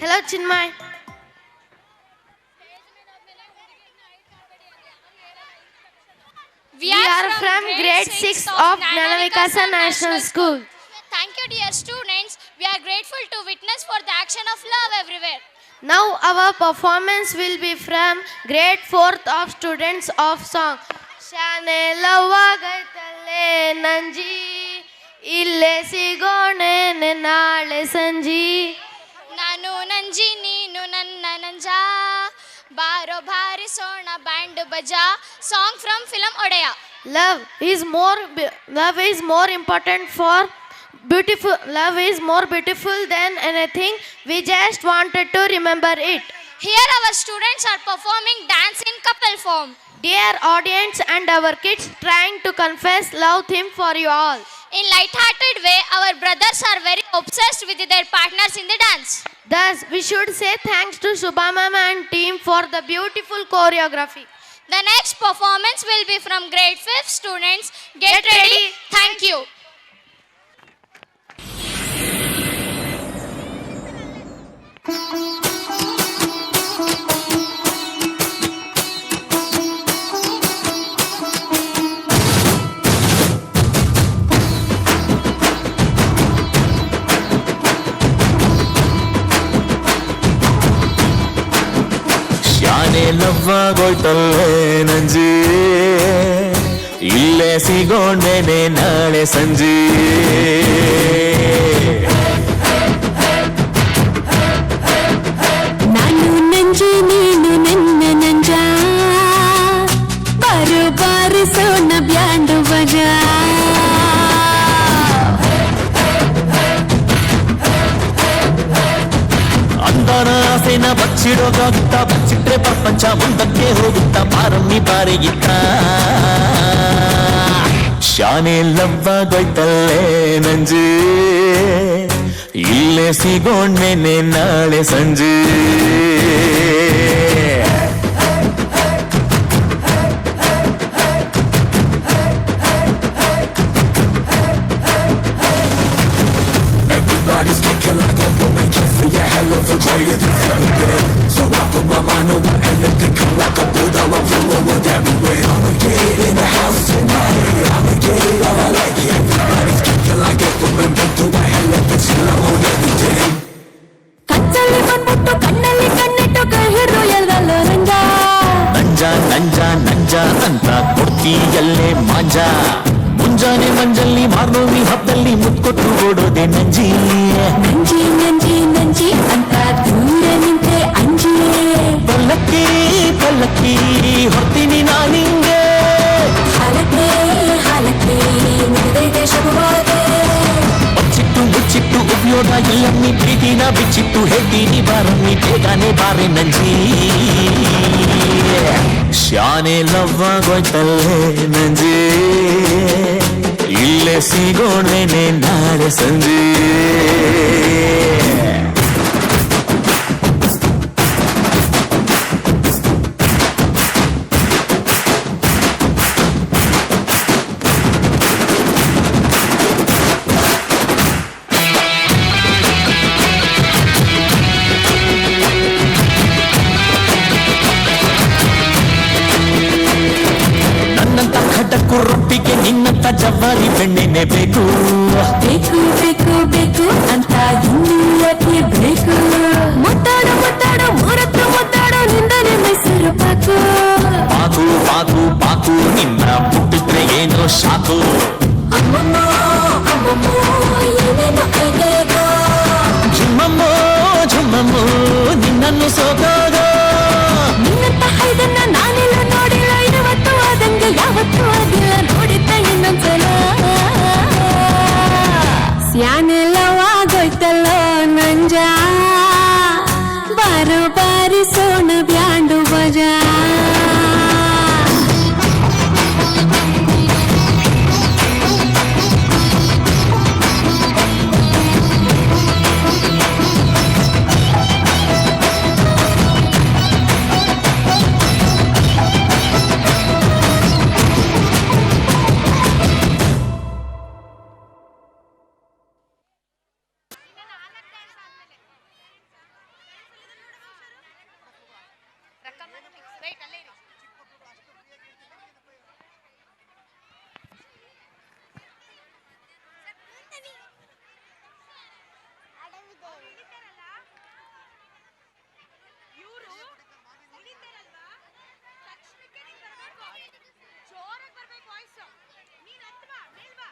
Hello, Chinmay. We We are are from from grade 6 of Nanavikasa National School. Thank you, dear students. We are grateful to witness for the action of love everywhere. Now our performance will be from grade 4th of students of song. ಶಾನೆ ಲವ್ವಾಗೈತಲ್ಲೇ ನಂಜಿ ಇಲ್ಲೇ ಸಿಗೋಣೆ ನಾಳೆ ಸಂಜಿ ನಾನು ನಂಜಿ ನೀನು ನನ್ನ ನಂಜ ಬಾರೋ ಬಾರಿಸೋಣ band ಬಜಾ song from film ಒಡೆಯ. love is more important for beautiful. Love is more beautiful than anything. We just wanted to remember it. Here our students are performing dance in couple form. Dear audience and our kids trying to confess love theme for you all. In light-hearted way, our brothers are very obsessed with their partners in the dance. Thus, we should say thanks to Shubha ma'am and team for the beautiful choreography. The next performance will be from grade 5 students. Get ready. Thank you. ಶಾನೆ ಲವ್ವಾಗೋಯ್ತಲ್ಲೇ ನಂಜಿ ಇಲ್ಲೇ ಸಿಗೋಣೆನೆ ನಾಳೆ ಸಂಜೆ ನಾನು ನಂಜಿ ನೀನು ನನ್ನ ನಂಜ ಬಾರು ಬಾರಿಸೋಣ band ಬಜಾ ಅಂದನ ಆಸೆನ ಬಚ್ಚಿಡೋಕಾಗುತ್ತಾ ಬಚ್ಚಿಟ್ರೆ ಪ್ರಪಂಚ ಮುಂದಕ್ಕೆ ಹೋಗುತ್ತಾ ಬಾರಮ್ಮಿ ಬಾರಿಗಿತ್ತ ಶಾನೆ ಲವ್ವಾಗೋಯ್ತಲ್ಲೇ ನಂಜಿ ಇಲ್ಲೇ ಸಿಗೋಣೆನೆ ನಾಳೆ ಸಂಜೆ Everybody's kicking like a woman, kissing a hell of a greater than ever been. So I put my mind on my anything, come like a Buddha, I'm flowing with everywhere. I'ma get it in the house tonight, I'ma get it how I like it. Everybody's kicking like a woman, been through a hell of a chill, I'm on everything. ಕಚ್ಚಲ್ಲಿ ಬಂದ್ಬಿಟ್ಟು ಕಣ್ಣಲ್ಲಿ ಕಣ್ಣಿಟ್ಟು ಕೈ ಹಿಡಿದು ಎಲ್ಲಲ್ಲೋ ನಂಜ ನಂಜ ನಂಜ ನಂಜ ಅಂತ ಕೊಡ್ತೀಯಲ್ಲೇ ಮಾಂಜ ಮುಂಜಾನೆ ಮಂಜಲ್ಲಿ ಮಾರ್ನೋವಿ ಹಬ್ಬದಲ್ಲಿ ಮುತ್ಕೊಟ್ಟು ಓಡೋದೆ ನಂಜಿ ನಂಜಿ ನಂಜಿ ನಂಜಿ ಅಂತ ದೂರ ನಿಂತೆ ಅಂಜಿ ಪಲ್ಲಕ್ಕಿ ಪಲ್ಲಕ್ಕಿ ಹೊರ್ತೀನಿ ನಾನಿಂಗೆ ಹಾಲಕ್ಕೆ ಹಾಲಕ್ಕೆ ನಿಗದೈತೆ ಶುಭವಾದೆ ಬಚ್ಚಿಟ್ಟು ಮುಚ್ಚಿಟ್ಟು ಉಪಯೋಗ ಎಲ್ಲಮ್ಮಿ ಪ್ರೀತಿನ ಬಿಚ್ಚಿಟ್ಟು ಹೇಳ್ತೀನಿ ಬಾರಮ್ಮಿ ಬೇಗನೆ ಬಾರೆ ನಂಜಿ ಶಾನೆ ಲವ್ವಾಗೋಯ್ತಲ್ಲೇ ನಂಜಿ ಇಲ್ಲೇ ಸಿಗೋಣೆನೆ ನಾಳೆ ಸಂಜೆ ನನ್ನಂತ ಖಡಕ್ಕು ರೊಟ್ಟಿಗೆ ನಿನ್ನಂತ ಜವಾರಿ ಬೆಣ್ಣೆನೆ ಬೇಕು ಬೇಕು ಬೇಕು ಬೇಕು ಅಂತ ಇನ್ನೂ ಯಾಕೆ ಬೇಕು ಮುತ್ತಾಡು ಮುತ್ತಾಡು ಮೂರತ್ತು ಮುತ್ತಾಡು ನಿಂದನೆ ಮೈಸೂರು ಪಾಕು ಪಾಕು ಪಾಕು ಪಾಕು ನಿನ್ನ ಮುಟ್ಟಿದ್ರೆ ಏನೋ ಶಾಕು ಅಮ್ಮಮ್ಮ ಅಮ್ಮಮ್ಮ ಏನೇನೋ ಐದೇಗ ಝುಮ್ಮಮ್ಮೋ ಝುಮ್ಮಮ್ಮೋ ನಿನ್ನನ್ನು ಸೋಗಾಗ ನಿನ್ನಂತ ಐದನ್ನ ನಾನೆಲ್ಲ ನೋಡಿಲ್ಲ ಇವತ್ತು ಆದಂಗೆ ಯಾವತ್ತೂ ಆಗಿಲ್ಲ ನೋಡಿದ್ದ ಇನ್ನೊಂದ್ಸಲ ಸ್ಯಾನೆಲ್ಲವಾಗೋಯ್ತಲ್ಲೋ ನಂಜ ಬಾರು ಬಾರಿಸೋಣ ಬ್ಯಾಂಡು ಬಜಾ ರೈಟ್ ಅಲ್ಲೇ ಇರಿ